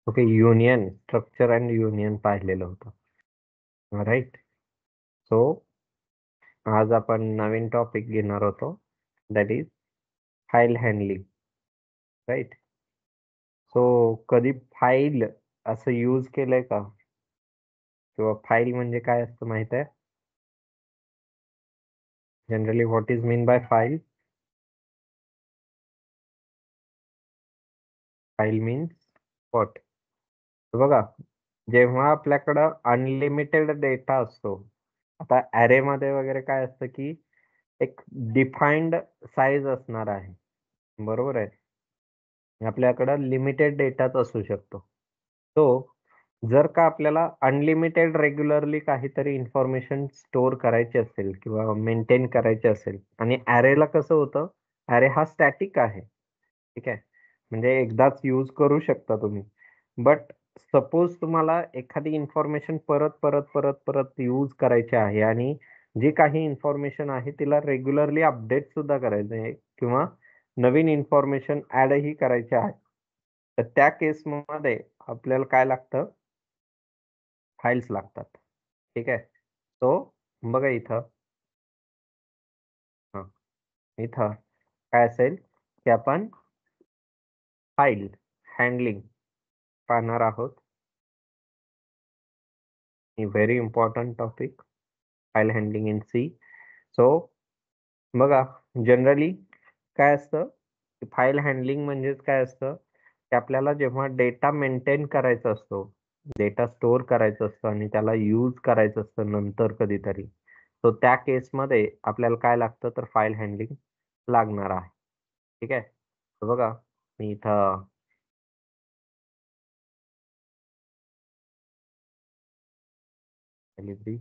Okay, union structure and union पाहिलेलं होतं, right. So आज आपण नवीन टॉपिक घेणार होतो, that is file handling, right. So कधी फाईल असं यूज केलंय का, किंवा फाईल म्हणजे काय असतं माहित आहे? Generally what is mean by file? File means what? बघा, जेव्हा आपल्याकडं अनलिमिटेड डेटा असतो, आता ॲरे मध्ये वगैरे काय असतं की एक डिफाईन्ड साईज असणार आहे, बरोबर आहे. आपल्याकडं लिमिटेड डेटाच असू शकतो. तो जर का आपल्याला अनलिमिटेड रेग्युलरली काहीतरी इन्फॉर्मेशन स्टोअर करायची असेल किंवा मेंटेन करायची असेल, आणि ॲरेला कसं होतं, ॲरे हा स्टॅटिक आहे, ठीक आहे. म्हणजे एकदाच यूज करू शकता तुम्ही. बट सपोज तुम्हाला एखादी इन्फॉर्मेशन परत परत परत परत यूज करायची आहे, आणि जी काही इन्फॉर्मेशन आहे तिला रेग्युलरली अपडेट सुद्धा करायचं आहे, किंवा नवीन इन्फॉर्मेशन ऍडही करायची आहे, तर त्या केसमध्ये आपल्याला काय लागतं? फाइल्स लागतात, ठीक आहे. तो बघा इथं, हा, इथं काय असेल की आपण फाईल हँडलिंग पाहणार आहोत. Very important topic, file handling in C. So बघा, जनरली काय असतं, फाईल हँडलिंग म्हणजेच काय असतं की आपल्याला जेव्हा डेटा मेंटेन करायचा असतो, डेटा स्टोअर करायचं असतं आणि त्याला यूज करायचं असतं नंतर कधीतरी, तो त्या केसमध्ये आपल्याला काय लागतं, तर फाईल हँडलिंग लागणार आहे, ठीक आहे. तर बघा, मी इथं लिहिली,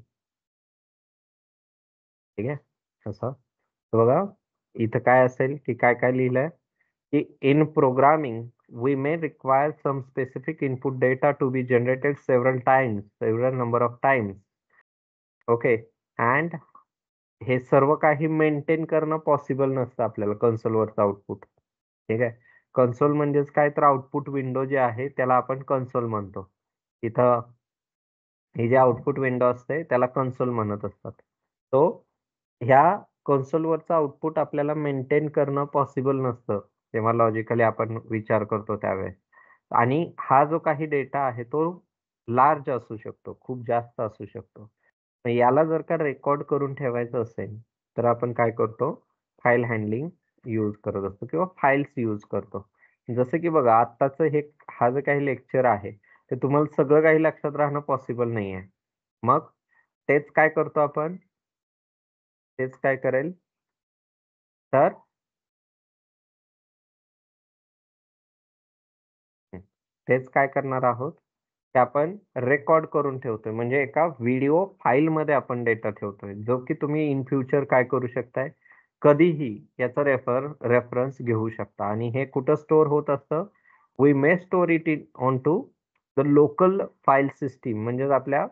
ठीक आहे, असं. तर बघा, इथं काय असेल की काय काय लिहिलंय की in programming we may require some specific input data to be generated several number of times. Okay. And हे सर्व काही मेंटेन करणं पॉसिबल नसतं आपल्याला कन्सोलवरचं आउटपुट, ठीक आहे. कन्सोल म्हणजेच काय, तर आउटपुट विंडो जे आहे त्याला आपण कन्सोल म्हणतो. इथं ही जी आउटपुट विंडो असते त्याला कन्सोल म्हणत असतात. तो ह्या कन्सोलवरचं आउटपुट आपल्याला मेंटेन करणं पॉसिबल नसतं, तेव्हा लॉजिकली आपण विचार करतो त्यावेळेस. आणि हा जो काही डेटा आहे तो लार्ज असू शकतो, खूप जास्त असू शकतो. मग याला जर का रेकॉर्ड करून ठेवायचं असेल, तर आपण काय करतो, फाईल हँडलिंग यूज करत असतो किंवा फाइल्स यूज करतो. जसं की बघा, आत्ताचं हा जे काही लेक्चर आहे, ते तुम्हाला सगळं काही लक्षात राहणं पॉसिबल नाहीये. मग तेच काय करतो आपण, तेच काय करेल, तर हं, तेच काय करणार आहोत, की आपण रेकॉर्ड करून ठेवतोय. म्हणजे एका व्हिडिओ फाईलमध्ये आपण डेटा ठेवतोय, जो की तुम्ही इन फ्युचर काय करू शकताय, कधीही याचा रेफरन्स घेऊ शकता. आणि हे कुठं स्टोअर होत असतं? We may store it in on to the local file system, म्हणजेच आपल्या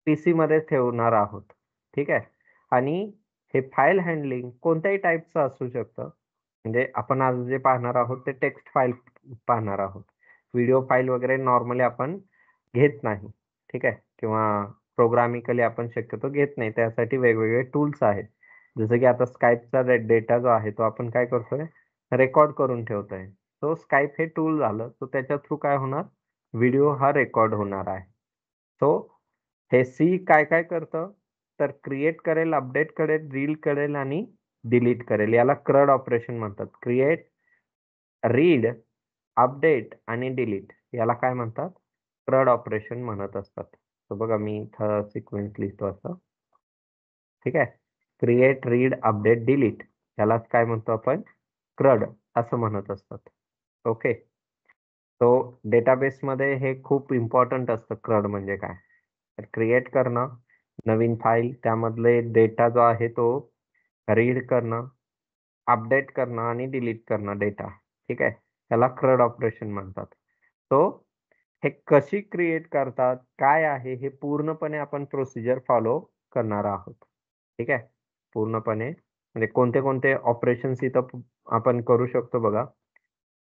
पीसीमध्ये ठेवणार आहोत, ठीक आहे. आणि हे फाईल हँडलिंग कोणत्याही टाईपचं असू शकतं. म्हणजे आपण आज जे पाहणार आहोत ते टेक्स्ट फाईल पाहणार आहोत. व्हिडिओ फाईल वगैरे नॉर्मली आपण घेत नाही, ठीक आहे. किंवा प्रोग्रामिकली आपण शक्यतो घेत नाही. त्यासाठी वेगवेगळे टूल्स आहेत. जसं की आता Skypeचा डेटा जो आहे तो आपण काय करतोय, रेकॉर्ड करून ठेवतोय. सो Skype हे टूल झालं, तर त्याच्या थ्रू काय होणार, व्हिडिओ हा रेकॉर्ड होणार आहे. सो हे सी काय काय करतं, तर क्रिएट करेल, अपडेट करेल, रीड करेल आणि डिलीट करेल. याला क्रड ऑपरेशन म्हणतात. क्रिएट, रीड, अपडेट आणि डिलीट याला काय म्हणतात, क्रड ऑपरेशन म्हणत असतात. तर बघा, मी इथं सिक्वेन्स लिहितो असं, ठीक आहे. क्रिएट, रीड, अपडेट, डिलीट यालाच काय म्हणतो आपण, क्रड असं म्हणत असतात. ओके. तो डेटाबेसमध्ये हे खूप इम्पॉर्टंट असतं, क्रड म्हणजे काय. तर क्रिएट करणं, नवीन फाईल, त्यामधले डेटा जो आहे तो रीड करणं, अपडेट करणं आणि डिलीट करणं डेटा, ठीक आहे. त्याला क्रड ऑपरेशन म्हणतात. सो हे कशी क्रिएट करतात, काय आहे, हे पूर्णपणे आपण प्रोसिजर फॉलो करणार आहोत, ठीक आहे. पूर्णपणे म्हणजे कोणते कोणते ऑपरेशन्स इथं आपण करू शकतो बघा.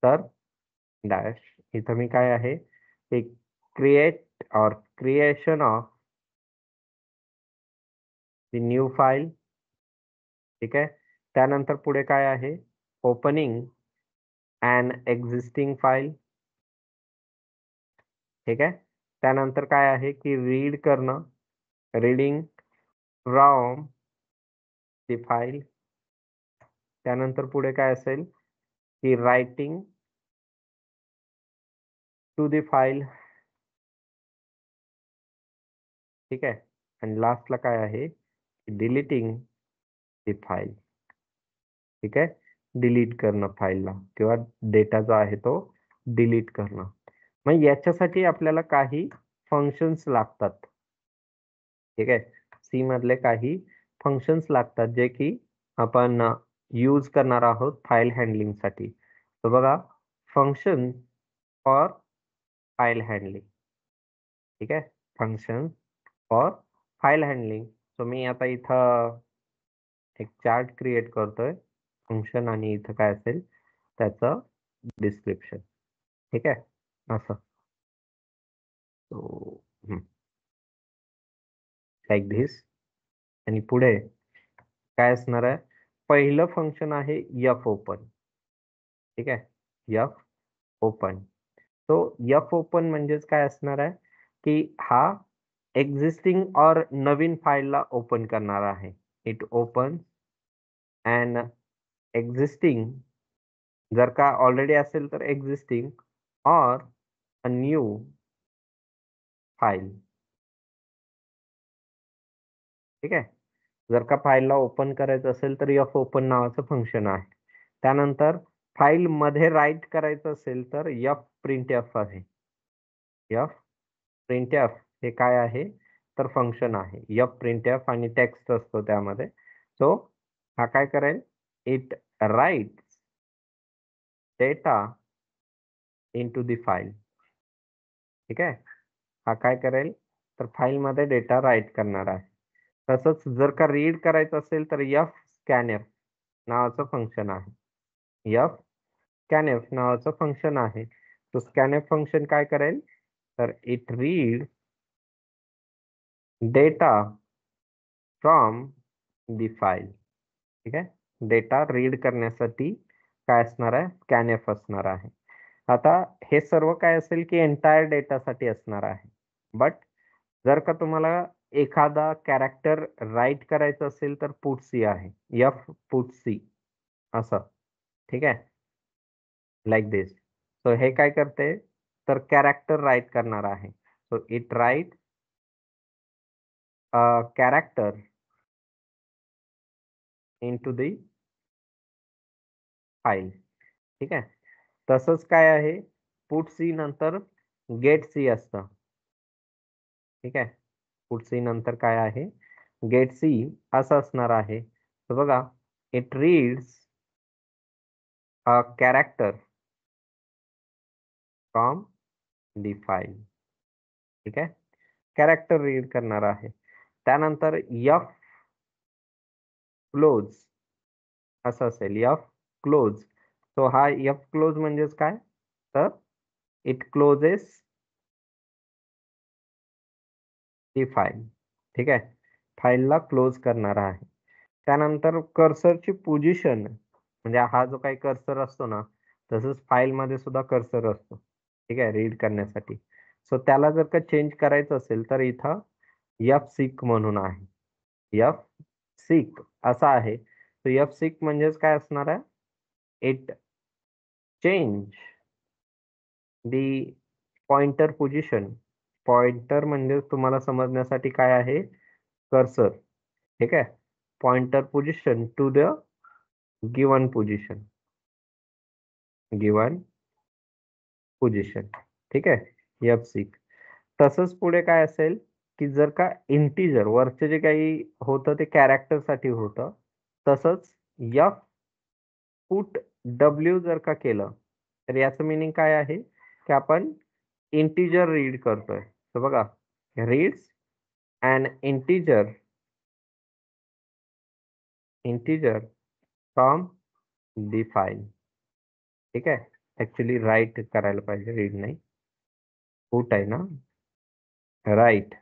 तर डॅश इथं मी काय आहे, की create or creation of the new file. ठीक आहे. त्यानंतर पुढे काय आहे? Opening an existing file. ठीक आहे. त्यानंतर काय आहे की रीड करणं, रीडिंग फ्रॉम द फाईल. त्यानंतर पुढे काय असेल की रायटिंग टू द फाईल. ठीक आहे. आणि लास्टला काय आहे डिलीटिंग द फाईल. ठीक आहे. डिलीट करणं फाईलला किंवा डेटा जो आहे तो डिलीट करणं. मग याच्यासाठी आपल्याला काही फंक्शन्स लागतात. ठीक आहे. सी मधले काही फंक्शन्स लागतात जे की आपण यूज करणार आहोत फाईल हँडलिंगसाठी. तर बघा, फंक्शन फॉर फाईल हँडलिंग. ठीक आहे. Function for file handling. So मी आता इथं एक चार्ट क्रिएट करतोय फंक्शन आणि इथं काय असेल त्याचं डिस्क्रिप्शन. ठीक आहे. असं सो लाईक धिस. आणि पुढे काय असणार आहे? पहिलं फंक्शन आहे एफ ओपन. ठीक आहे. F open. तो एफ ओपन म्हणजेच काय असणार आहे की हा एक्झिस्टिंग और नवीन फाईलला ओपन करणार आहे. It open and existing. जर का ऑलरेडी असेल तर एक्झिस्टिंग और अ न्यू फाईल. ठीक आहे. जर का फाईलला ओपन करायचं असेल तर एफ ओपन नावाचं फंक्शन आहे. त्यानंतर फाईल मध्ये राईट करायचं असेल तर एफ प्रिंटएफ आहे. एफ प्रिंटएफ हे काय आहे तर फंक्शन आहे. एफ प्रिंटएफ आणि टेक्स्ट असतो त्यामध्ये. सो हा काय करेल? It writes data into the file. ठीक आहे. हा काय करेल तर फाईलमध्ये डेटा राईट करणार आहे. तसंच जर का रीड करायचं असेल तर एफ स्कॅनएफ नावाचं फंक्शन आहे. एफ स्कॅनएफ नावाचं फंक्शन आहे. तो स्कॅनएफ फंक्शन काय करेल तर it read data from the file. ठीक आहे. डेटा रीड करण्यासाठी काय असणार आहे? स्कॅनएफ असणार आहे. आता हे सर्व काय असेल की एंटायर डेटासाठी असणार आहे. बट जर का तुम्हाला एखादा कॅरेक्टर राईट करायचं असेल तर पुट सी आहे. एफ पुट सी असं. ठीक आहे. लाईक दिस. सो हे काय करते तर कॅरेक्टर राईट करणार आहे. So it write character into the file. ठीक आहे. तसंच काय आहे पुट सी नंतर गेट सी असतं. ठीक आहे. पुट सी नंतर काय आहे गेट सी असं असणार आहे. तर बघा, it reads a character from the file. ठीक आहे. कॅरेक्टर रीड करणार आहे. त्यानंतर एफ क्लोज असं असेल. F close. सो हा एफ क्लोज म्हणजेच काय तर इट क्लोजेस दी फाईल. ठीक आहे. फाईलला क्लोज करणार आहे. त्यानंतर कर्सरची पोझिशन म्हणजे हा जो काही कर्सर असतो ना तसंच फाईलमध्ये सुद्धा कर्सर असतो. ठीक आहे. रीड करण्यासाठी. सो त्याला जर का चेंज करायचं असेल तर इथं एफ सिक म्हणून आहे. एफ सिक असा आहे. तर एफ सिक म्हणजेच काय असणार आहे? It change the pointer position. Pointer म्हणजे तुम्हाला समजण्यासाठी काय आहे कर्सर. ठीक आहे. Pointer position to the given position. Given position. ठीक आहे. F seek. तसंच पुढे काय असेल की जर का इंटिजर वरचे जे काही होतं ते कॅरेक्टर साठी होतं. तसंच एफ पुट डब्ल्यू जर का केलं तर याचं मिनिंग काय आहे की आपण इंटिजर रीड करतोय. तर बघा, reads and integer from the file. ठीक आहे. ऍक्च्युली राईट करायला पाहिजे, रीड नाही. पुट आहे ना, write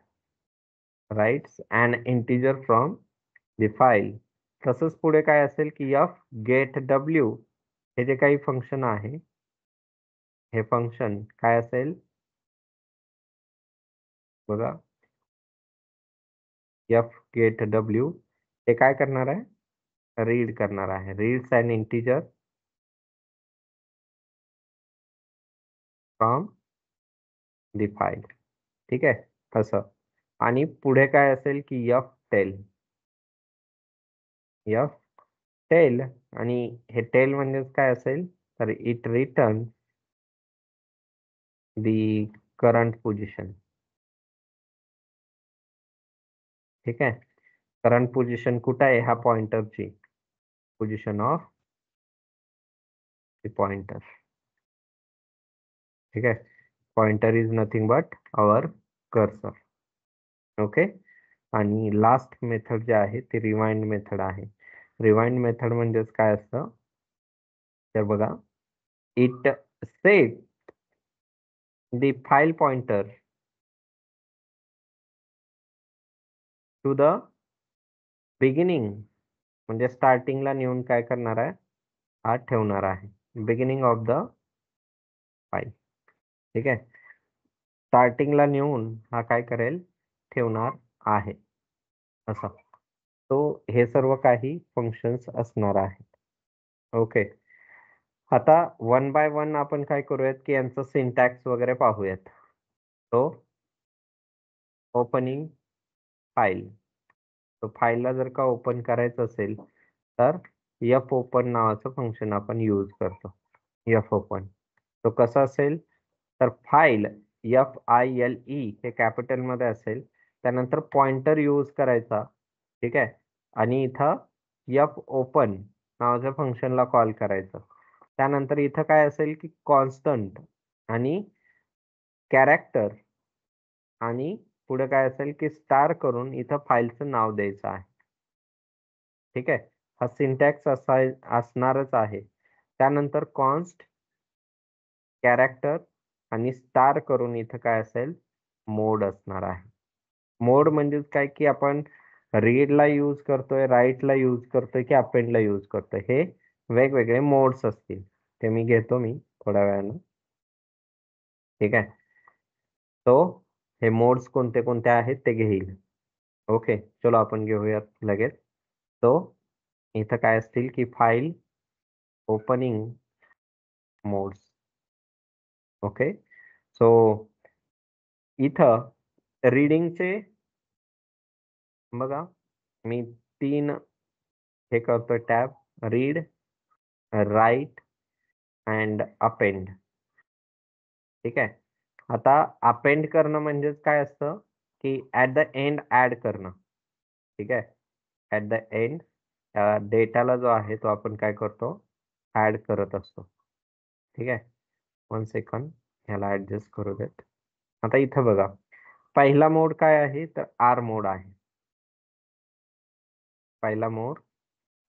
writes an integer from the file. तसंच पुढे काय असेल की एफ गेट डब्ल्यू, हे जे काही फंक्शन आहे, हे फंक्शन काय असेल बघा, एफ गेट डब्ल्यू हे काय करणार आहे, रीड करणार आहे, reads an integer from the file. ठीक आहे, तसं. आणि पुढे काय असेल की एफ टेल, एफ टेल, आणि हे टेल म्हणजेच काय असेल, तर it return the current position. ठीक आहे, करंट पोझिशन कुठं आहे, ह्या पॉइंटरची पोझिशन ऑफ द पॉइंटर. ठीक आहे, pointer is nothing but our cursor. Okay. आणि लास्ट मेथड जे आहे ते रिवाइंड मेथड आहे. रिवाइंड मेथड म्हणजेच काय असतं, तर बघा, it set the file pointer to the beginning, म्हणजे स्टार्टिंगला नेऊन काय करणार आहे, हा ठेवणार आहे, बिगिनिंग ऑफ द फाईल. ठीक आहे, स्टार्टिंगला नेऊन हा काय करेल, ठेवणार आहे, असा. तो हे सर्व काही फंक्शन्स असणार आहेत. ओके. आता वन बाय वन आपण काय करूयात की यांचं सिंटॅक्स वगैरे पाहूयात. तो ओपनिंग फाईल, तो फाईलला जर का ओपन करायचं असेल तर एफ ओपन नावाचं फंक्शन आपण यूज करतो. एफ ओपन तो कसा असेल, तर फाईल FILE हे कॅपिटल मध्ये असेल, त्यानंतर पॉइंटर यूज करायचा. ठीक आहे, आणि इथं एफ ओपन नावाच्या फंक्शनला कॉल करायचं. त्यानंतर इथं काय असेल की कॉन्स्टंट आणि कॅरेक्टर, आणि पुढे काय असेल की स्टार करून इथं फाईलचं नाव द्यायचं आहे. ठीक आहे, हा सिंटॅक्स असणारच आहे. त्यानंतर कॉन्स्ट, कॅरेक्टर आणि स्टार करून इथं काय असेल, मोड असणार आहे. मोड म्हणजेच काय की आपण रीडला यूज करतोय, राईटला यूज करतोय की अपेंडला यूज करतोय, हे वेगवेगळे मोड्स असतील, ते मी घेतो थोड्या वेळानं. ठीक आहे, तो हे मोड्स कोणते कोणते आहेत ते घेईल. ओके, चलो आपण घेऊयात लगेच. तो इथं काय असतील की file opening modes. Okay, so इथं रीडिंगचे बघा, मी 3 हे करतोय tab, read, write and append. ठीक आहे, आता अपेंड करणं म्हणजेच काय असतं की ॲट द एंड ॲड करणं. ठीक आहे, ॲट द एंड डेटाला जो आहे तो आपण काय करतो, ॲड करत असतो. ठीक आहे, 1 सेकंड, ह्याला ॲडजस्ट करू देत. आता इथं बघा, पहिला मोड काय आहे, तर आर मोड आहे. पहिला मोड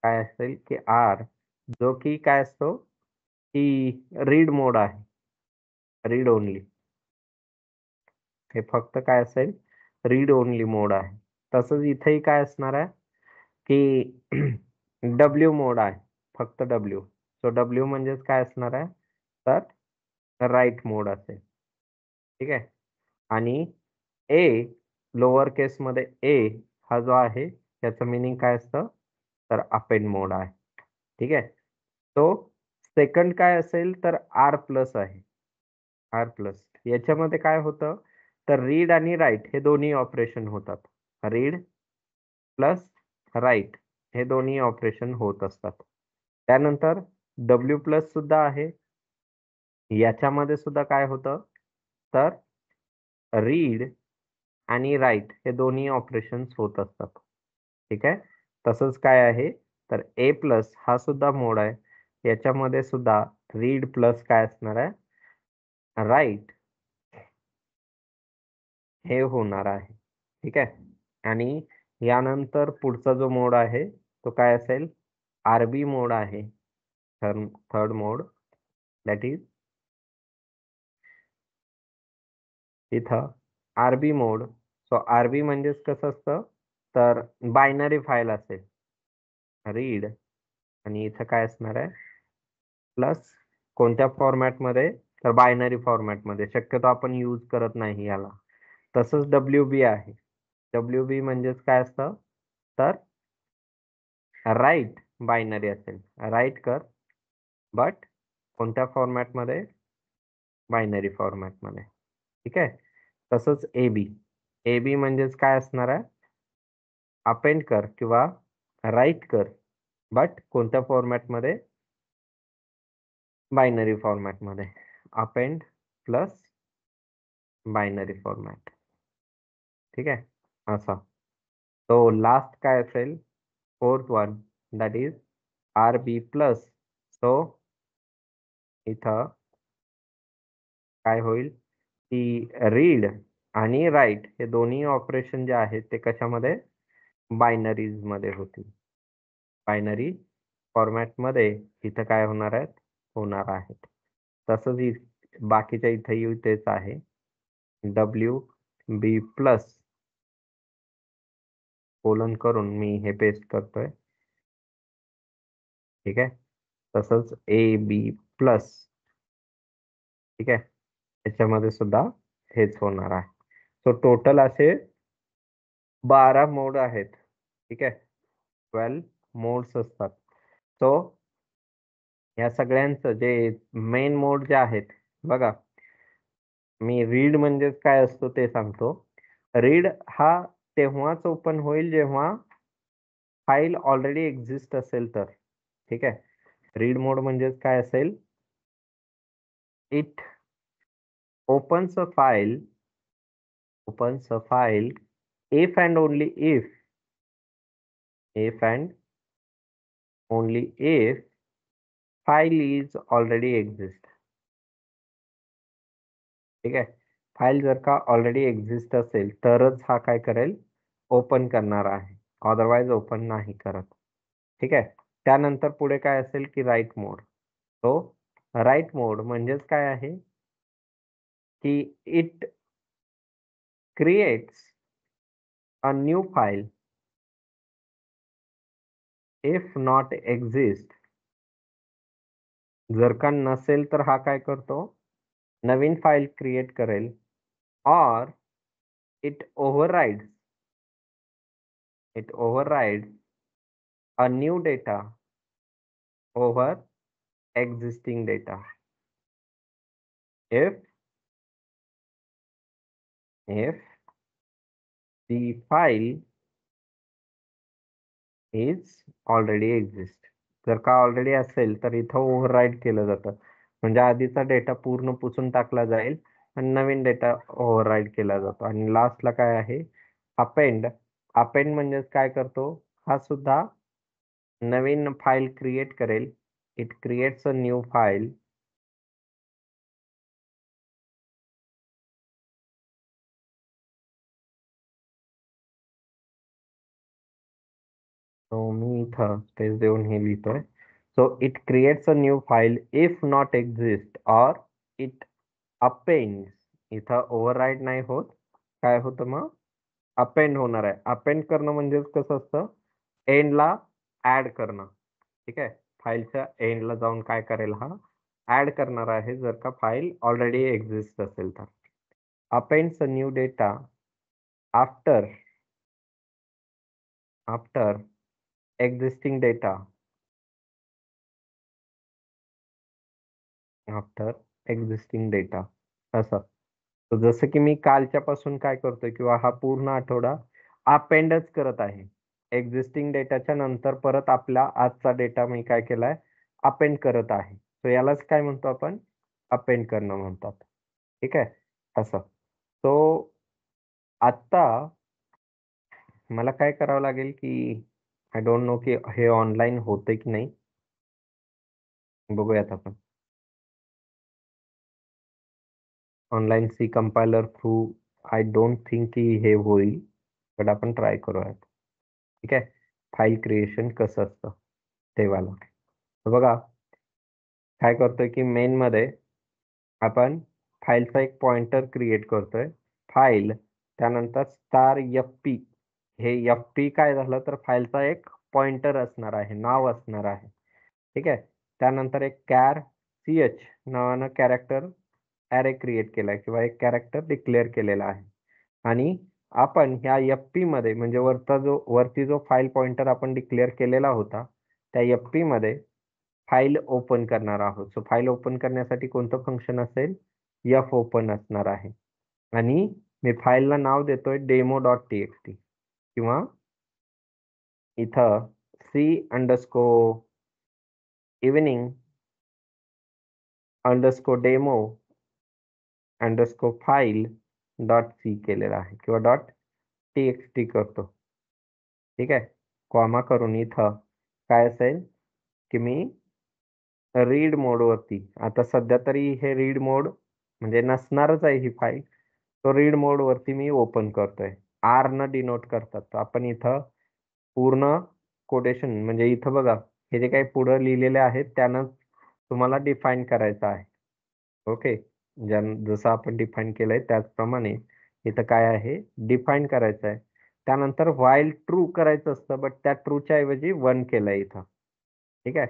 काय असेल की आर, जो की काय असतो की रीड मोड आहे, रीड ओनली. हे फक्त काय असेल, रीड ओनली मोड आहे. तसंच इथेही काय असणार आहे की डब्ल्यू मोड आहे, फक्त डब्ल्यू. सो डब्ल्यू म्हणजेच काय असणार आहे, तर राईट मोड असेल. ठीक आहे, आणि ए, लोअर केसमध्ये ए हा जो आहे त्याचं मिनिंग काय असतं, तर अपेंड मोड आहे. ठीक आहे, तो सेकंड काय असेल, तर आर प्लस आहे. आर प्लस याच्यामध्ये काय होतं, तर रीड आणि राईट हे दोन्ही ऑपरेशन होतात. रीड प्लस राईट हे दोन्ही ऑपरेशन होत असतात. त्यानंतर डब्ल्यू प्लस सुद्धा आहे. याच्यामध्ये सुद्धा काय होतं, तर रीड आणि राईट हे दोन्ही ऑपरेशन्स होत असतात. ठीक आहे, तसंच काय आहे, तर ए प्लस हा सुद्धा मोड आहे. याच्यामध्ये सुद्धा रीड प्लस काय असणार आहे, राईट हे होणार आहे. ठीक आहे, आणि यानंतर पुढचा जो मोड आहे तो काय असेल, आरबी मोड आहे. थर्ड मोड, दॅट इज इथं आरबी मोड. सो आरबी म्हणजेच कसं असतं, तर बायनरी फाईल असेल रीड, आणि इथं काय असणार आहे प्लस कोणत्या फॉर्मॅटमध्ये, तर बायनरी फॉर्मॅटमध्ये. शक्यतो आपण यूज करत नाही याला. तसंच डब्ल्यू बी आहे. डब्ल्यू बी म्हणजेच काय असतं, तर राईट बायनरी असेल, राईट कर, बट कोणत्या फॉर्मॅटमध्ये, बायनरी फॉर्मॅटमध्ये. ठीक आहे. तसंच ए बी. ए बी म्हणजेच काय असणार आहे, अपेंड कर किंवा राईट कर, बट कोणत्या फॉर्मॅटमध्ये, बायनरी फॉर्मॅटमध्ये. Append plus binary format. ठीक आहे, असा. तो लास्ट काय असेल, fourth one, that is R B plus. So इथं काय होईल की रीड आणि राईट हे दोन्ही ऑपरेशन जे आहेत ते कशामध्ये, बायनरीज मध्ये होतील. बायनरी फॉर्मॅटमध्ये इथं काय होणार आहेत. तसंच बाकीच्या इथंही तेच आहे. डब्ल्यू बी प्लस कोलन करून मी हे पेस्ट करतोय. ठीक आहे. तसंच ए बी प्लस. ठीक आहे, त्याच्यामध्ये सुद्धा हेच होणार आहे. सो टोटल असे 12 मोड आहेत. ठीक आहे, 12 मोड्स असतात. सो या सगळ्यांचं जे मेन मोड जे आहेत बघा, मी रीड म्हणजेच काय असतो ते सांगतो. रीड हा तेव्हाच ओपन होईल जेव्हा फाईल ऑलरेडी एक्झिस्ट असेल तर. ठीक आहे, रीड मोड म्हणजेच काय असेल, it opens a file if and only if file is already exist. ठीक आहे, फाईल जर का ऑलरेडी एक्झिस्ट असेल तरच हा काय करेल, ओपन करणार आहे, अदरवाईज ओपन नाही करत. ठीक आहे. त्यानंतर पुढे काय असेल की राईट मोड. तो राईट मोड म्हणजेच काय आहे की it creates a new file if not exist. जर का नसेल तर हा काय करतो, नवीन फाईल क्रिएट करेल, और it overrides a new data over existing data if the file is already exist. जर का ऑलरेडी असेल तर इथं ओव्हरराईड केलं जातं, म्हणजे आधीचा डेटा पूर्ण पुसून टाकला जाईल आणि नवीन डेटा ओव्हरराईड केला जातो. आणि लास्टला काय आहे, अपेंड. अपेंड म्हणजेच काय करतो, हा सुद्धा नवीन फाईल क्रिएट करेल. It creates a new file so मी इथं स्पेस देऊन हे लिहितोय. So it creates a new file if not exist और इट अपेंड. इथं ओव्हरराईड नाही होत, काय होतं मग, अपेंड होणार आहे. अपेंड करणं म्हणजेच कसं असतं, एंडला ऍड करणं. ठीक आहे, फाईलच्या एंडला जाऊन काय करेल, हा ऍड करणार आहे जर का फाईल ऑलरेडी एक्झिस्ट असेल तर. अपेंड्स अ new data after existing data असं. तर जसं की मी कालच्या पासून काय करतोय किंवा हा पूर्ण आठवडा अपेंडच करत आहे. एक्झिस्टिंग डेटाच्या नंतर परत आपला आजचा डेटा मी काय केलाय, अपेंड करत आहे. तर यालाच काय म्हणतो आपण, अपेंड करणं म्हणतात. ठीक आहे, असं. तो आत्ता मला काय करावं लागेल की, आय डोंट नो की हे ऑनलाईन होतंय की नाही, बघूयात आपण. Online C compiler through I don't think की हे होईल, बट आपण ट्राय करूयात. ठीक आहे, फाईल क्रिएशन कसं असतं ते वाला. तर बघा काय करतोय की मेन मध्ये आपण फाईलचा एक पॉइंटर क्रिएट करतोय. फाईल, त्यानंतर स्टार FP. हे FP काय झालं तर फाईलचा एक पॉइंटर असणार आहे, नाव असणार आहे. ठीक आहे. त्यानंतर एक कॅर CH नावानं कॅरेक्टर ॲरे क्रिएट केलाय किंवा एक कॅरेक्टर डिक्लेअर केलेला आहे. आणि आपण ह्या FP मध्ये म्हणजे वरती जो फाईल पॉइंटर आपण डिक्लेअर केलेला होता, त्या FP मध्ये फाईल ओपन करणार आहोत. सो फाईल ओपन करण्यासाठी कोणतं फंक्शन असेल? F ओपन असणार आहे. आणि मी फाईलला नाव देतोय demo.txt किंवा इथं c_evening_demo_file.c केलेला आहे किंवा .txt करतो. ठीक आहे. कॉमा करून इथं काय असेल की मी रीड मोडवरती, आता सध्या तरी हे रीड मोड म्हणजे नसणारच आहे ही फाईल, तो रीड मोडवरती मी ओपन करतोय. R न डिनोट करतात. तर आपण इथं पूर्ण कोटेशन म्हणजे इथं बघा, हे जे काही पुढं लिहिलेले आहेत त्यानं तुम्हाला डिफाईन करायचं आहे. ओके. जसं आपण डिफाईन केलंय त्याचप्रमाणे इथं काय आहे डिफाईन करायचं आहे. त्यानंतर व्हाईल ट्रू करायचं असतं, बट त्या ट्रूच्या ऐवजी 1 केलंय इथं. ठीक आहे.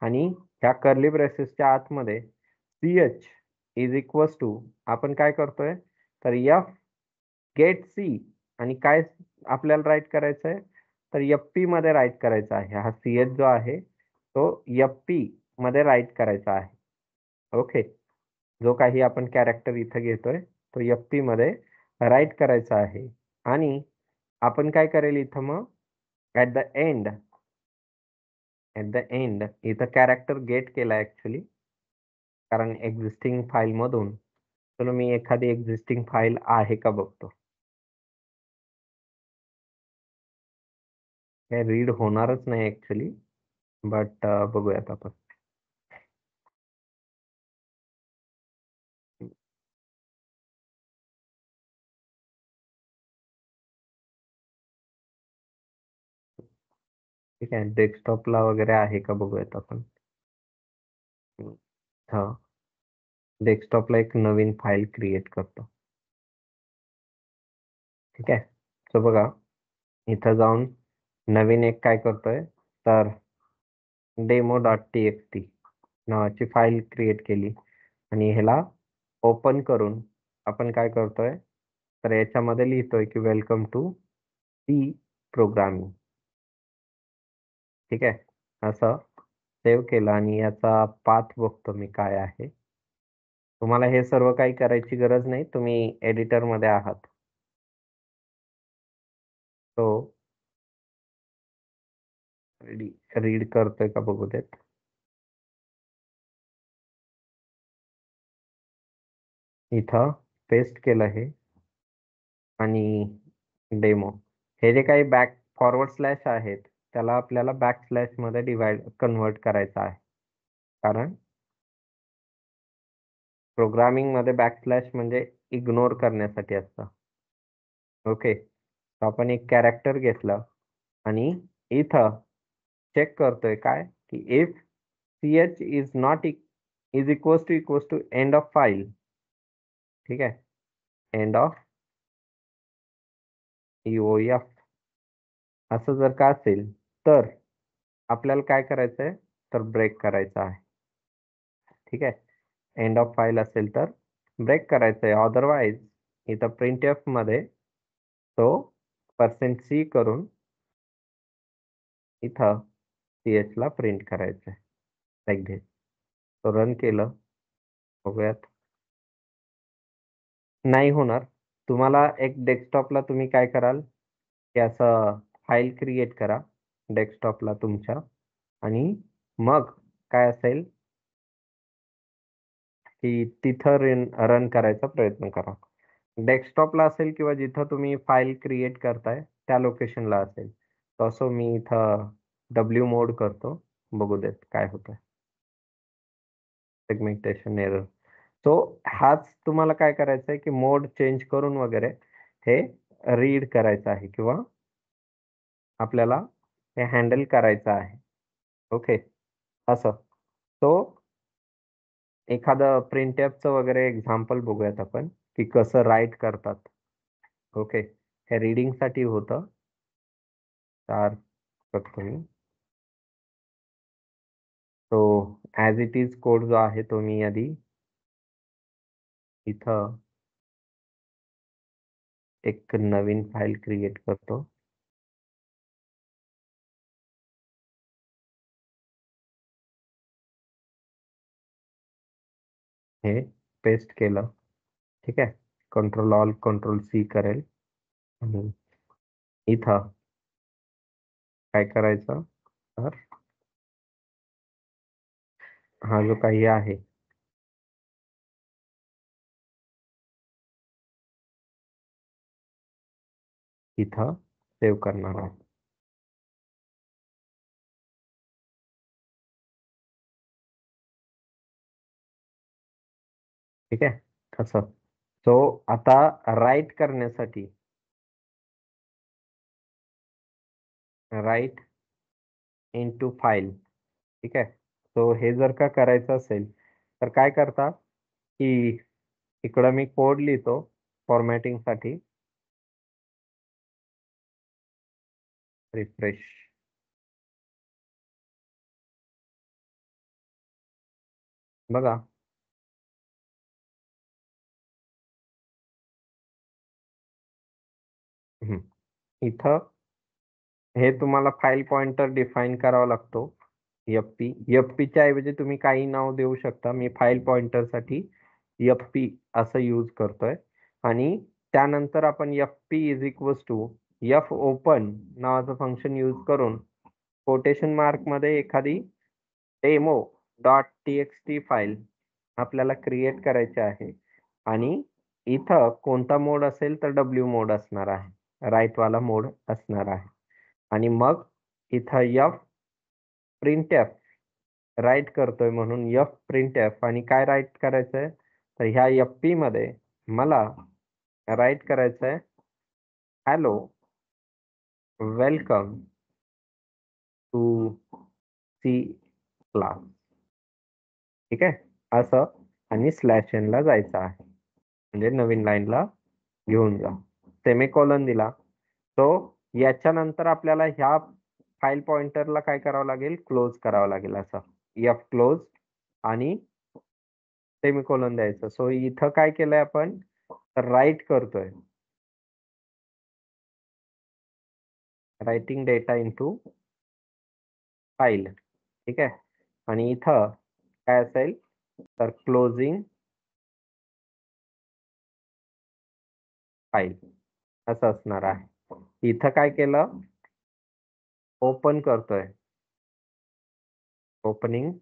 आणि ह्या कर्ली ब्रेसेसच्या आतमध्ये CH इज इक्वल्स टू आपण काय करतोय तर F गेट C आणि काय आपल्याला राईट करायचं आहे तर FP मध्ये राईट करायचा आहे. हा CH जो आहे तो FP मध्ये राईट करायचा आहे. ओके. जो काही आपण कॅरेक्टर इथं घेतोय तो FP मध्ये राईट करायचा आहे. आणि आपण काय करेल इथं मग ऍट द एंड इथं कॅरेक्टर गेट केला ऍक्च्युली, कारण एक्झिस्टिंग फाईल मधून चलो मी एखादी एक्झिस्टिंग फाईल आहे का बघतो. हे रीड होणारच नाही ऍक्च्युली, बट बघूयात आपण. ठीक आहे. डेस्कटॉपला वगैरे आहे का बघूयात आपण. हा, डेस्कटॉपला एक नवीन फाईल क्रिएट करतो. ठीक आहे. सो बघा इथं जाऊन नवीन एक काय करतोय तर demo.txt नावाची फाईल क्रिएट केली आणि ह्याला ओपन करून आपण काय करतोय तर याच्यामध्ये लिहितोय की वेलकम टू C प्रोग्रामिंग. ठीक आहे. असं सेव्ह केलं आणि याचा पाथ बघतो मी काय आहे. तुम्हाला हे सर्व काही करायची गरज नाही, तुम्ही एडिटर मध्ये आहात. तो रीड करतोय का बघू देत. इथं पेस्ट केलं हे आणि डेमो, हे जे काही बॅक फॉरवर्ड स्लॅश आहेत त्याला आपल्याला बॅक स्लॅश मध्ये कन्वर्ट करायचं आहे, कारण प्रोग्रामिंग मध्ये बॅक स्लॅश म्हणजे इग्नोर करण्यासाठी असतं. ओके. तर आपण एक कॅरेक्टर घेतलं आणि इथं चेक करतोय काय की if CH is not is equals to end of file. ठीक आहे. एंड ऑफ EOF असं जर का असेल तर आपल्याला काय करायचंय तर ब्रेक करायचं आहे. ठीक आहे. एंड ऑफ फाईल असेल तर ब्रेक करायचंय, अदरवाईज इथं प्रिंटएफ मध्ये तो %C करून इथं CH ला प्रिंट करायचंय लाईक दिस. तो रन केलं, बघूयात. नाही होणार. तुम्हाला एक डेस्कटॉपला तुम्ही काय कराल की असं फाईल क्रिएट करा डेस्कटॉपला तुमच्या आणि मग काय असेल की तिथं रन करायचा प्रयत्न करा. डेस्कटॉपला असेल किंवा जिथं तुम्ही फाईल क्रिएट करताय त्या लोकेशनला असेल. तसं मी इथं W मोड करतो, बघू देत काय होतं. Segmentation error. सो हाच तुम्हाला काय करायचं आहे की मोड चेंज करून वगैरे हे रीड करायचं आहे किंवा आपल्याला हे हँडल करायचं आहे. ओके. असं. तो एखादं प्रिंटएफचं वगैरे एक्झाम्पल बघूयात आपण की कसं राईट करतात. ओके, हे रीडिंग साठी होतं. स्टार करतो मी. तो ॲज इट इज कोड जो आहे तो मी आधी इथं एक नवीन फाईल क्रिएट करतो. हे पेस्ट केलं. ठीक आहे. कंट्रोल ऑल कंट्रोल सी करेल आणि इथं काय करायचं, तर हा जो काही आहे इथं सेव्ह करणार आहे. ठीक आहे, असं. सो आता राईट करण्यासाठी राईट इनटू फाईल. ठीक आहे. सो हे जर का करायचं असेल तर काय करता, की इकडं मी कोड लिहितो फॉर्मॅटिंग साठी. रिफ्रेश. बघा, इथं हे तुम्हाला फाईल पॉइंटर डिफाईन करावा लागतो. एफ च्या ऐवजी तुम्ही काही नाव देऊ शकता. मी फाईल पॉइंटर साठी एफ असं यूज करतोय. आणि त्यानंतर आपण F is equals to F open नावाचं फंक्शन यूज करून कोटेशन मार्क मध्ये एखादी डेमो डॉट टी फाईल आपल्याला क्रिएट करायची आहे. आणि इथं कोणता मोड असेल तर डब्ल्यू मोड असणार आहे, राईट वाला मोड असणार आहे. आणि मग इथं एफ प्रिंट एफ राईट करतोय म्हणून एफ प्रिंट एफ. आणि काय राईट करायचंय, तर ह्या एफ पी मध्ये मला राईट करायचंय hello welcome to C class. ठीक आहे, असं. आणि स्लॅश एन ला जायचं आहे, म्हणजे नवीन लाईनला घेऊन जा. सेमिकोलॉन दिला. तो याच्यानंतर आपल्याला ह्या फाईल पॉइंटरला काय करावं लागेल, क्लोज करावं लागेल. असं एफ क्लोज आणि सेमिकोलॉन द्यायचं. सो इथं काय केलंय आपण, राईट करतोय, रायटिंग डेटा इनटू फाईल. ठीक आहे. आणि इथं काय असेल, तर क्लोजिंग फाईल असं असणार आहे. इथं काय केलं, ओपन करतोय, ओपनिंग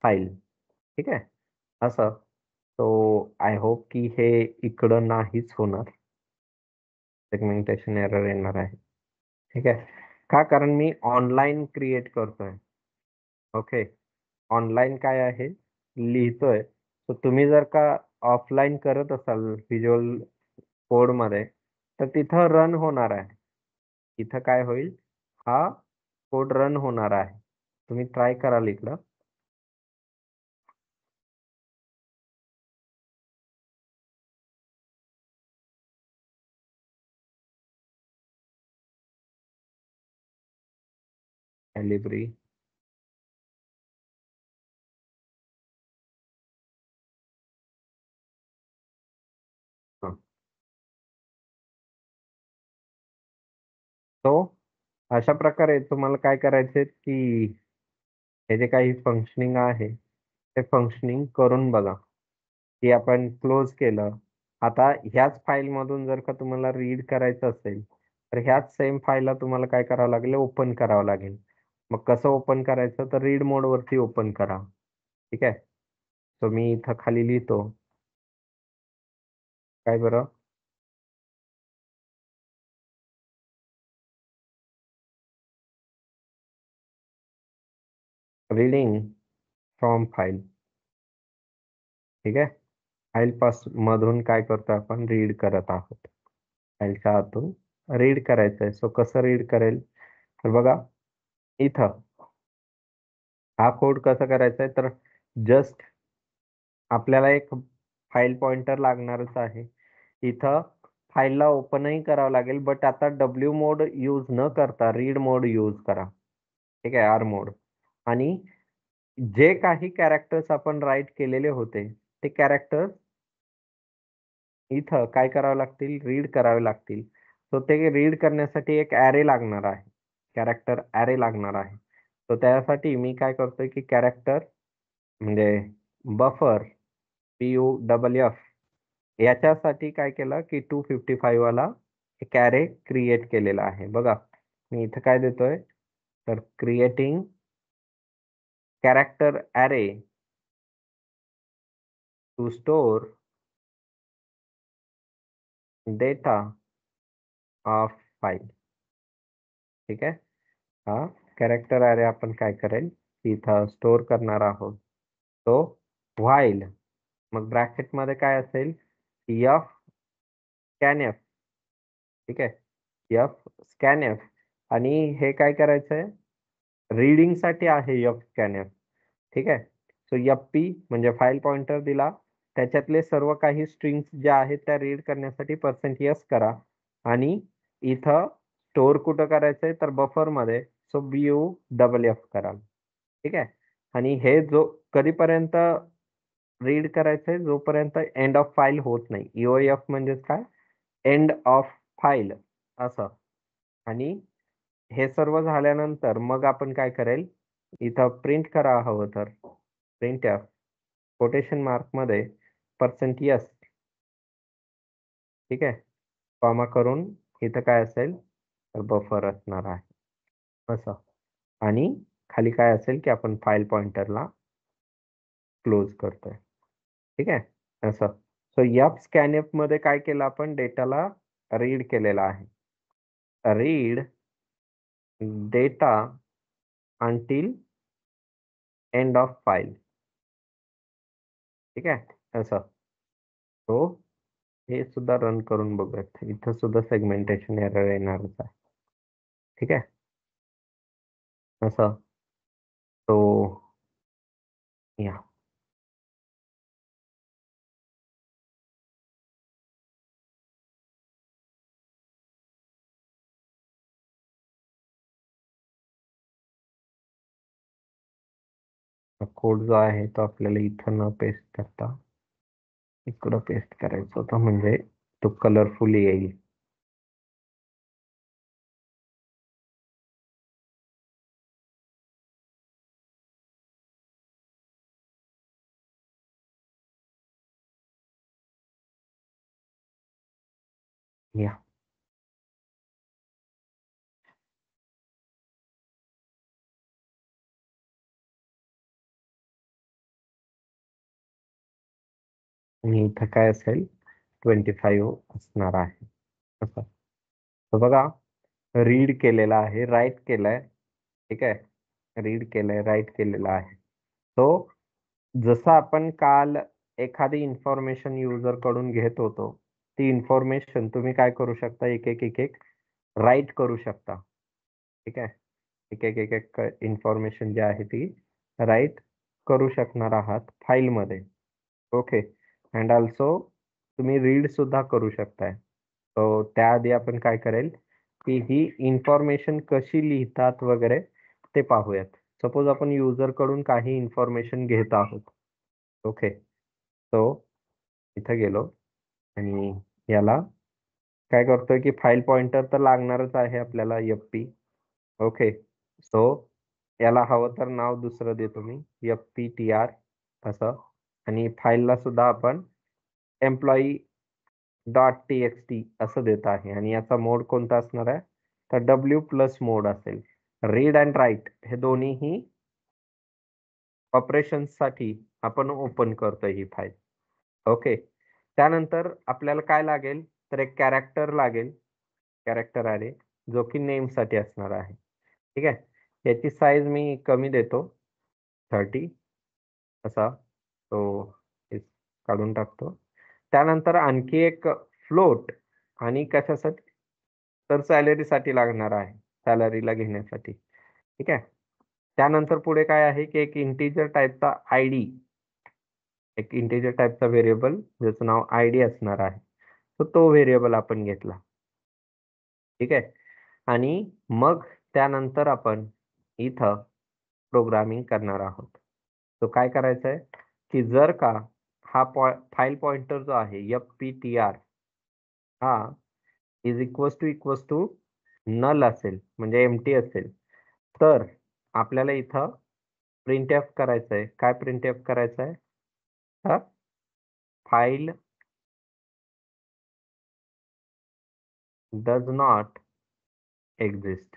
फाईल. ठीक आहे, असं. तो आय होप की हे इकडं नाहीच होणार, सेगमेंटेशन एरर येणार आहे. ठीक आहे, का, कारण मी ऑनलाईन क्रिएट करतोय. ओके, ऑनलाईन काय आहे, लिहितोय. तर तुम्ही जर का ऑफलाईन करत असाल व्हिज्युअल कोड मध्ये, तर तिथं रन होणार आहे. इथं काय होईल, हा कोड रन होणार आहे. तुम्ही ट्राय कराल इकडं. कॅलिब्री. तो अशा प्रकारे तुम्हाला काय करायचे, की हे जे काही फंक्शनिंग आहे ते फंक्शनिंग करून बघा. की आपण क्लोज केलं. आता ह्याच फाईल मधून जर का तुम्हाला रीड करायचं असेल, तर ह्याच सेम फाईलला तुम्हाला काय करावं लागेल, ओपन करावं लागेल. मग कसं ओपन करायचं, तर रीड मोड वरती ओपन करा. ठीक आहे. सो मी इथं खाली लिहितो, काय बरं, रीडिंग फ्रॉम फाईल. ठीक आहे, फाईल मधून काय करतो, आपण रीड करत आहोत. फाईलच्या आतून रीड करायचंय. सो कसं रीड करेल, तर बघा इथं हा कोड कसा करायचा आहे, तर जस्ट आपल्याला एक फाईल पॉइंटर लागणारच आहे. इथं फाईलला ओपनही करावं लागेल, बट आता W मोड यूज न करता रीड मोड यूज करा. ठीक आहे, R मोड. आणि जे काही कॅरेक्टर्स आपण राईट केलेले होते ते कॅरेक्टर्स इथं काय करावं लागतील, रीड करावे लागतील. सो ते रीड करण्यासाठी एक ॲरे लागणार आहे, कॅरेक्टर ॲरे लागणार आहे. तर त्यासाठी मी काय करतोय की कॅरेक्टर म्हणजे बफर BUFF याच्यासाठी काय केलं की 255 वाला एक ॲरे क्रिएट केलेला आहे. बघा मी इथं काय देतोय, तर creating character array to store data of file. ठीक आहे, हा कॅरेक्टर ॲरे आपण काय करेल इथं स्टोअर करणार आहोत. तो व्हाईल मग ब्रॅकेटमध्ये काय असेल, एफ स्कॅनएफ. ठीक आहे, एफ स्कॅनएफ. आणि हे काय करायचंय, रीडिंग साठी आहे एफ स्कॅनएफ. ठीक आहे, सो एफ पी म्हणजे फाईल पॉइंटर दिला, त्याच्यातले सर्व काही स्ट्रिंग्स ज्या आहेत त्या रीड करण्यासाठी %s करा. आणि इथं स्टोअर कुठं करायचंय, तर बफर मध्ये. सो BUFF करा. ठीक आहे, आणि हे जो कधीपर्यंत रीड करायचंय, जोपर्यंत एंड ऑफ फाईल होत नाही. EOF म्हणजेच काय, एंड ऑफ फाईल असं. आणि हे सर्व झाल्यानंतर मग आपण काय करेल, इथं प्रिंट करा हवं तर प्रिंट एफ कोटेशन मार्क मध्ये %s. ठीक आहे, कॉमा करून इथं काय असेल, तर बफर असणार आहे असं. आणि खाली काय असेल की आपण फाईल पॉइंटरला क्लोज करतोय. ठीक आहे, असं. सो एफ स्कॅनएफ मध्ये काय केलं, आपण डेटाला रीड केलेला आहे. Read data until end of file. ठीक आहे, असं. तो हे सुद्धा रन करून बघूयात. इथं सुद्धा सेगमेंटेशन एरर येणारच आहे. ठीक आहे, असं. तो या कोड जो आहे तो आपल्याला इथं न पेस्ट करता इकडं पेस्ट करायचा होता, म्हणजे तो कलरफुल येईल. या आणि इथं काय असेल, 25 असणार आहे असं. तर बघा, रीड केलेला आहे, राईट केलंय. ठीक आहे, रीड केलंय, राईट केलेलं आहे. तो जसं आपण काल एखादी इन्फॉर्मेशन युजर कडून घेत होतो, ती इन्फॉर्मेशन तुम्ही काय करू शकता, एक एक एक एक राईट करू शकता. ठीक आहे, एक एक एक एक इन्फॉर्मेशन जी आहे ती राईट करू शकणार आहात फाईलमध्ये. ओके, अँड ऑल्सो तुम्ही रीड सुद्धा करू शकताय. तो त्याआधी आपण काय करेल की ही इन्फॉर्मेशन कशी लिहितात वगैरे ते पाहूयात. सपोज आपण युजर कडून काही इन्फॉर्मेशन घेत आहोत. ओके, सो इथं गेलो आणि याला काय करतोय की फाईल पॉइंटर तर लागणारच आहे आपल्याला, FP. ओके, सो याला हवं तर नाव दुसरं देतो मी, FPTR असं. आणि फाईलला सुद्धा आपण एम्प्लॉई डॉट TXT असं देत आहे. आणि याचा मोड कोणता असणार आहे, तर W+ मोड असेल. रीड अँड राईट हे दोन्हीही ऑपरेशन्ससाठी आपण ओपन करतोय ही फाईल. ओके, त्यानंतर आपल्याला काय लागेल, तर एक कॅरेक्टर लागेल, कॅरेक्टर ॲरे, जो की नेम साठी असणार आहे. ठीक आहे, याची साईज मी कमी देतो, 30 असा. तो काढून टाकतो. त्यानंतर आणखी एक फ्लोट, आणि कशासाठी, तर सॅलरीसाठी लागणार आहे, सॅलरीला घेण्यासाठी. ठीक आहे, त्यानंतर पुढे काय आहे की एक इंटिजर टाईपचा आयडी, एक इंटिजर टाईपचा व्हेरिएबल ज्याचं नाव आयडी असणार आहे. तर तो व्हेरिएबल आपण घेतला. ठीक आहे. आणि मग त्यानंतर आपण इथं प्रोग्रामिंग करणार आहोत. तो काय करायचं आहे की जर का हा फाईल पॉइंटर जो आहे fptr हा इक्वल्स टू नल असेल म्हणजे एम्प्टी असेल, तर आपल्याला इथं प्रिंटएफ करायचं आहे. काय प्रिंटएफ करायचं आहे? तर फाईल डज नॉट एक्झिस्ट.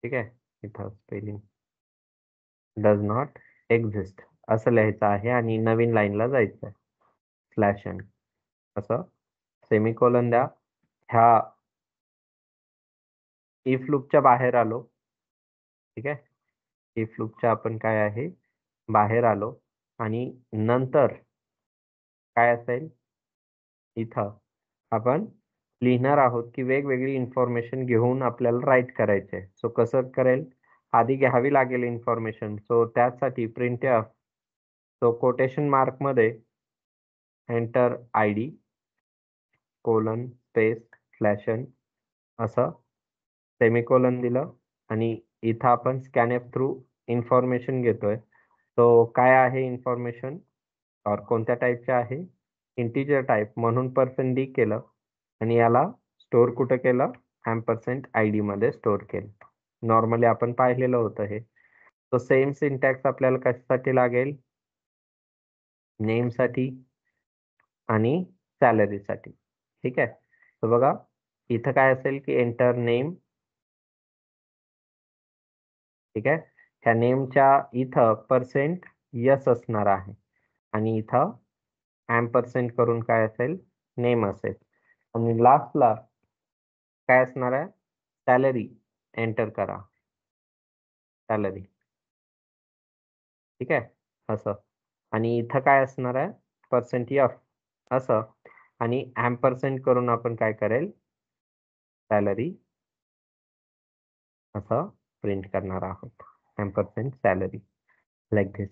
ठीक आहे. इथं स्पेलिंग डज नॉट एक्झिस्ट असं लिहायचं आहे आणि नवीन लाईनला जायचं आहे. स्लॅश एन असं सेमिकोलन द्या. ह्या इफ लूपच्या बाहेर आलो. ठीक आहे. इफ लूपच्या आपण काय आहे बाहेर आलो आणि नंतर काय असेल इथं आपण लिहिणार आहोत की वेगवेगळी इन्फॉर्मेशन घेऊन आपल्याला राईट करायचे. सो कसं करेल? आधी घ्यावी लागेल इन्फॉर्मेशन. सो त्यासाठी प्रिंटएफ तो कोटेशन मार्क मध्ये enter ID colon space slash N असं सेमिकोलन दिलं आणि इथं आपण स्कॅनएफ थ्रू इन्फॉर्मेशन घेतोय. तो काय आहे इन्फॉर्मेशन और कोणत्या टाईपचे आहे? इंटिजर टाईप म्हणून %d केलं आणि याला स्टोअर कुठं केलं? %id मध्ये स्टोअर केलं. नॉर्मली आपण पाहिलेलं होतं हे. तो सेम सिंटॅक्स आपल्याला कशासाठी लागेल? नेम साठी आणि सॅलरी साठी. ठीक आहे. तर बघा इथं काय असेल की एंटर नेम. ठीक आहे. त्या नेमच्या इथं %s असणार आहे आणि इथं % करून काय असेल? नेम असेल आणि लास्टला काय असणार आहे? सॅलरी एंटर करा. सॅलरी. ठीक आहे. असं आणि इथं काय असणार आहे? %f असं आणि % करून आपण काय करेल? सॅलरी असं प्रिंट करणार आहोत. Salary like this.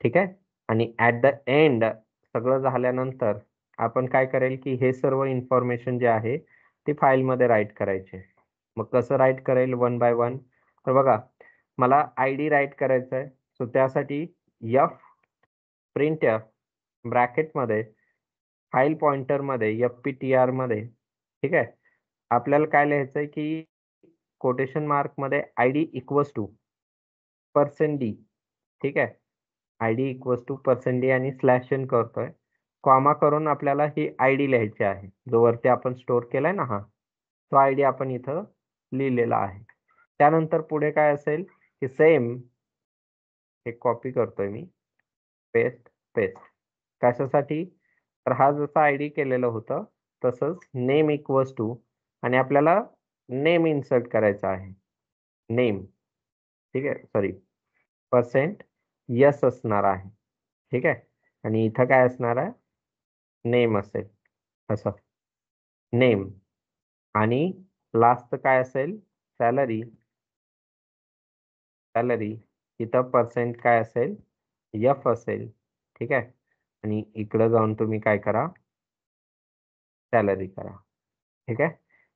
ठीक आहे. आणि ॲट द एंड सगळं झाल्यानंतर आपण काय करेल की हे सर्व इन्फॉर्मेशन जे आहे ते फाईलमध्ये राईट करायचे. मग कसं राईट करेल वन बाय वन? तर बघा मला आयडी राईट करायचं आहे. सो त्यासाठी एफ प्रिंटएफ ब्रॅकेटमध्ये फाईल पॉइंटरमध्ये fptr मध्ये ठीक आहे आपल्याला काय लिहायचंय की कोटेशन मार्क मध्ये आयडी इक्वल्स टू %d. ठीक आहे. आयडी इक्वल्स टू %d आणि स्लॅश एन करतोय. कॉमा करून आपल्याला ही आयडी लिहायची आहे. जो वरती आपण स्टोअर केलाय ना तो आयडी आपण इथं लिहिलेला आहे. त्यानंतर पुढे काय असेल की सेम हे कॉपी करतोय मी. पेस्ट पेस्ट कशासाठी? तर हा जसा आयडी केलेलं होतं तसंच नेम इक्वल्स टू आणि आपल्याला नेम इन्सर्ट करायचा आहे. नेम. ठीक आहे. सॉरी %s असणार आहे. ठीक आहे. आणि इथं काय असणार आहे? नेम असेल असं नेम आणि लास्ट काय असेल? सॅलरी. सॅलरी इथं काय असेल? f असेल. ठीक आहे. आणि इकडं जाऊन तुम्ही काय करा? सॅलरी करा. ठीक आहे.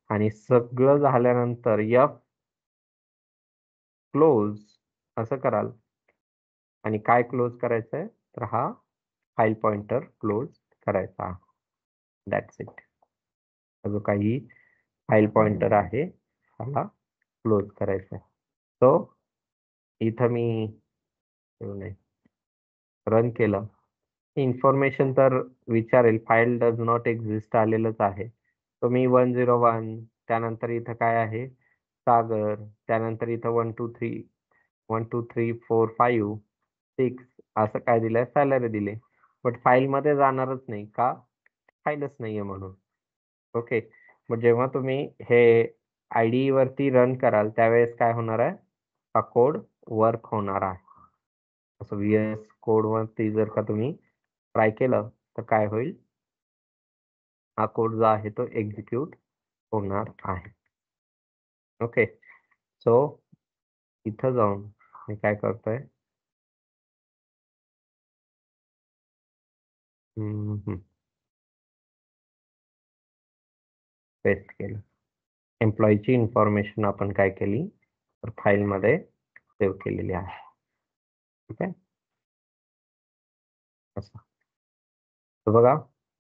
आणि सगळं झाल्यानंतर क्लोज असं कराल आणि काय क्लोज करायचंय? तर हा फाईल पॉइंटर क्लोज करायचा. That's it. जो काही फाईल पॉइंटर आहे त्याला क्लोज करायचा आहे. सो इथं मी रन केलं. इन्फॉर्मेशन तर विचारेल फाईल डज नॉट एक्झिस्ट आलेलंच आहे. तो मी 101 त्यानंतर इथं काय आहे? सागर. त्यानंतर इथं 1 2 3 1 2 3 4 5 6 असं काय दिलंय? सॅलरी दिले. बट फाईलमध्ये जाणारच नाही. का? फाईलच नाहीये म्हणून. ओके. मग जेव्हा तुम्ही हे आयडी वरती रन कराल त्यावेळेस काय होणार आहे? हा कोड वर्क होणार आहे. असं VS कोड वरती जर का तुम्ही ट्राय केलं तर काय होईल? हा कोड जो आहे तो एक्झिक्यूट होणार आहे. ओके. सो इथं जाऊन मी काय करतोय? पेस्ट केलं. एम्प्लॉईची इन्फॉर्मेशन आपण काय केली तर फाईलमध्ये सेव्ह केलेली आहे. ठीक आहे. असं तर बघा,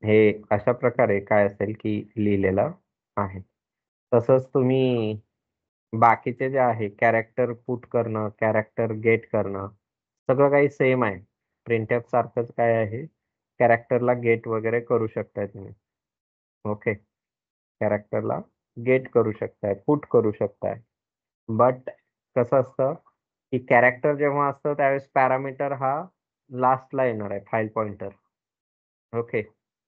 हे अशा प्रकारे काय असेल की लिहिलेलं आहे. तसंच तुम्ही बाकीचे जे आहे कॅरेक्टर पुट करणं, कॅरेक्टर गेट करणं, सगळं काही सेम आहे. प्रिंटएफ सारखंच काय आहे, कॅरेक्टरला गेट वगैरे करू शकताय तुम्ही. ओके, कॅरेक्टरला गेट करू शकताय, पुट करू शकताय. बट कसं असतं की कॅरेक्टर जेव्हा असतं त्यावेळेस पॅरामीटर हा लास्टला येणार आहे, फाईल पॉइंटर. ओके.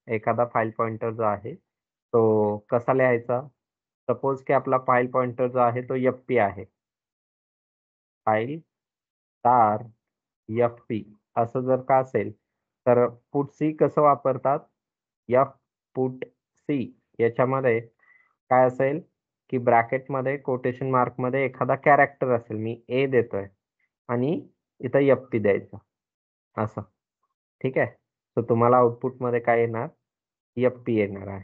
एखादा फाईल पॉइंटर जो आहे, तो कसा लिहायचा? सपोज की आपला फाईल पॉइंटर जो आहे तो एफ-पी आहे. फाईल स्टार एफ-पी असं जर का असेल, तर पुट सी कसं वापरतात? एफ पुट सी याच्यामध्ये काय असेल, की ब्रॅकेटमध्ये कोटेशन मार्कमध्ये एखादा कॅरेक्टर असेल. मी ए देतोय आणि इथं एफ-पी द्यायचं असं. ठीक आहे. तर तुम्हाला आउटपुटमध्ये काय येणार? एफ-पी येणार आहे.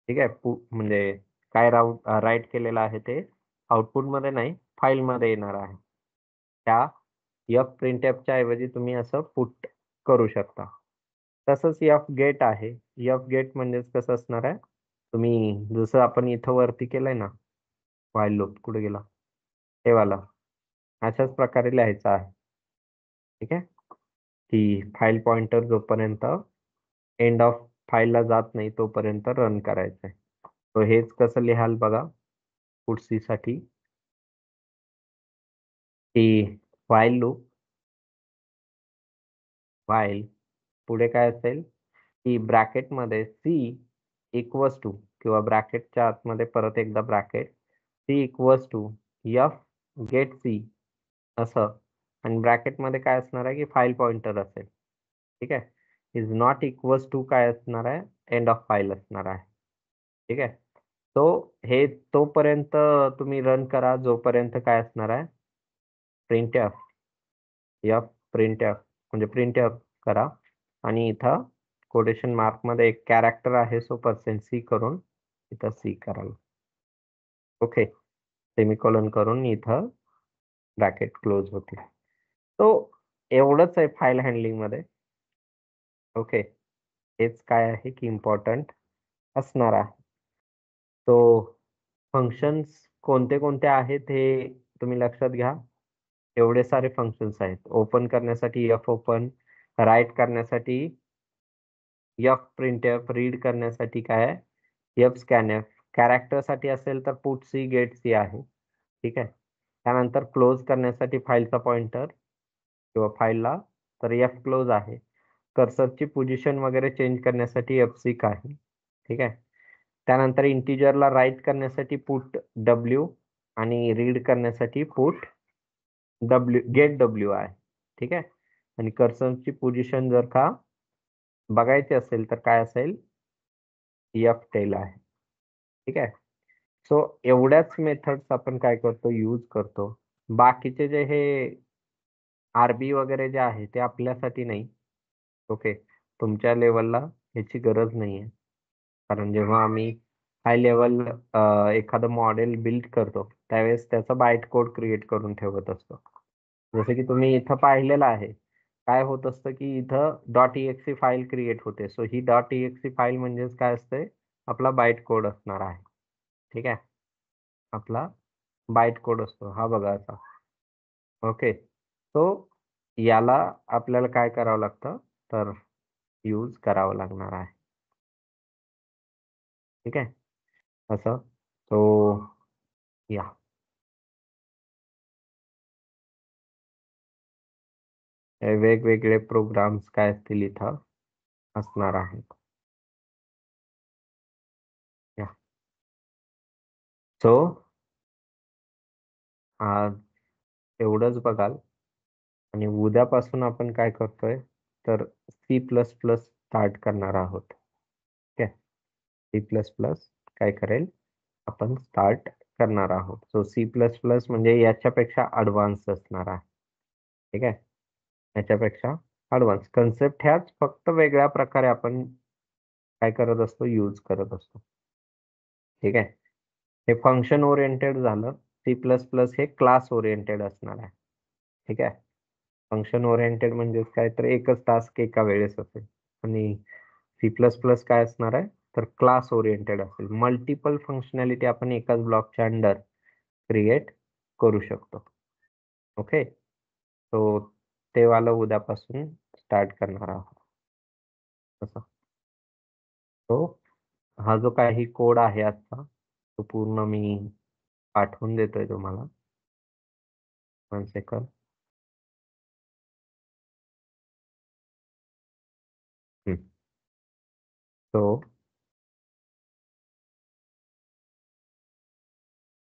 ठीक आहे. म्हणजे काय राईट केलेलं आहे ते आउटपुटमध्ये नाही, फाईलमध्ये येणार आहे. त्या एफ प्रिंटएफच्या ऐवजी तुम्ही असं पुट करू शकता. तसंच एफ गेट आहे. एफ गेट म्हणजेच कसं असणार आहे, तुम्ही जसं आपण इथं वरती केलंय ना, व्हाईल लूप कुठे गेला? हे वाला. अशाच प्रकारे लिहायचं आहे. ठीक आहे. की फाईल पॉइंटर जोपर्यंत एंड ऑफ फाईलला जात नाही तोपर्यंत रन करायचं आहे. तर हेच कसं लिहाल बघा पुढचीसाठी, की व्हाईल लूप व्हाईल पुढे काय असेल, की ब्रॅकेटमध्ये सी इक्वल्स टू किंवा ब्रॅकेटच्या आतमध्ये परत एकदा bracket C equals to F get C असं आणि ब्रॅकेटमध्ये काय असणार आहे, की फाईल पॉइंटर असेल. ठीक आहे. इज नॉट इक्वल्स टू काय असणार आहे, एंड ऑफ फाईल असणार आहे. ठीक आहे. तो हे तोपर्यंत तुम्ही रन करा जोपर्यंत काय असणार आहे, प्रिंटएफ एफ प्रिंटएफ म्हणजे प्रिंटएफ करा आणि इथं कोटेशन मार्कमध्ये एक कॅरेक्टर आहे सो %C करून इथं सी कराल. ओके. सेमिकोलॉन करून इथं ब्रॅकेट क्लोज होतील. तो एवढंच आहे फाईल हँडलिंगमध्ये. ओके. हेच काय आहे की इम्पॉर्टंट असणार आहे. तो फंक्शन्स कोणते-कोणते आहेत हे तुम्ही लक्षात घ्या. एवढे सारे फंक्शन्स आहेत. ओपन करण्यासाठी फोपन, राइट करण्यासाठी प्रिंटएफ, रीड करण्यासाठी काय आहे स्कॅनएफ, कॅरेक्टरसाठी असेल तर पुटसी, गेटसी आहे. ठीक आहे. त्यानंतर क्लोज करण्यासाठी फाईलचा पॉइंटर किंवा फाईलला तर क्लोज आहे. कर्सरची पोझिशन वगैरे चेंज करण्यासाठी सीक आहे. ठीक आहे. त्यानंतर इंटिजरला राइट करण्यासाठी पुट डब्ल्यू आणि रीड करण्यासाठी पुट गेट डब्ल्यू आहे. ठीक आहे. आणि कर्सरची पोझिशन जर का बघायची असेल तर काय असेल, टेल आहे. ठीक आहे. सो एवढ्याच मेथड्स आपण काय करतो, यूज करतो. बाकीचे जे हे आरबी वगैरे जे आहे ते आपल्यासाठी नाही. ओके. तुमच्या लेव्हलला ह्याची गरज नाहीये. कारण जेव्हा आम्ही हाय लेव्हल एखादं मॉडेल बिल्ड करतो, त्यावेळेस त्याचा बाईट कोड क्रिएट करून ठेवत असतो. जसं की तुम्ही इथं पाहिलेलं आहे. काय होत असतं, की इथं .exe फाईल क्रिएट होते. सो ही .exe फाईल म्हणजेच काय असते, आपला बाईट कोड असणार आहे. ठीक आहे. आपला बाईट कोड असतो. हा बघा असा. ओके. सो याला आपल्याला काय करावं लागतं, तर यूज करावं लागणार आहे. ठीक आहे. असं. सो या हे वेगवेगळे प्रोग्राम्स काय असतील इथं असणार आहेत. या सो आज एवढंच बघाल आणि उद्यापासून आपण काय करतोय, तर C++ स्टार्ट करणार आहोत. ठीक आहे. C++ काय करेल, आपण स्टार्ट करणार आहोत. सो C++ म्हणजे याच्यापेक्षा ॲडव्हान्स असणार आहे. ठीक आहे. याच्यापेक्षा ॲडव्हान्स कन्सेप्ट ह्याच फक्त वेगळ्या प्रकारे आपण काय करत असतो, यूज करत असतो. ठीक आहे. हे फंक्शन ओरिएंटेड झालं. सी प्लस प्लस हे क्लास ओरिएंटेड असणार आहे. ठीक आहे. फंक्शन ओरिएंटेड म्हणजे काय, तर एकच टास्क एका वेळेस असेल. आणि सी प्लस प्लस काय असणार आहे, तर क्लास ओरिएंटेड असेल. मल्टिपल फंक्शनॅलिटी आपण एकाच ब्लॉकच्या अंडर क्रिएट करू शकतो. ओके. तो ते वाला उद्यापासून स्टार्ट करणार आहोत. तसं तो हा जो काही कोड आहे आजचा, तो पूर्ण मी पाठवून देतोय तुम्हाला. 1 सेकंड. हं. तो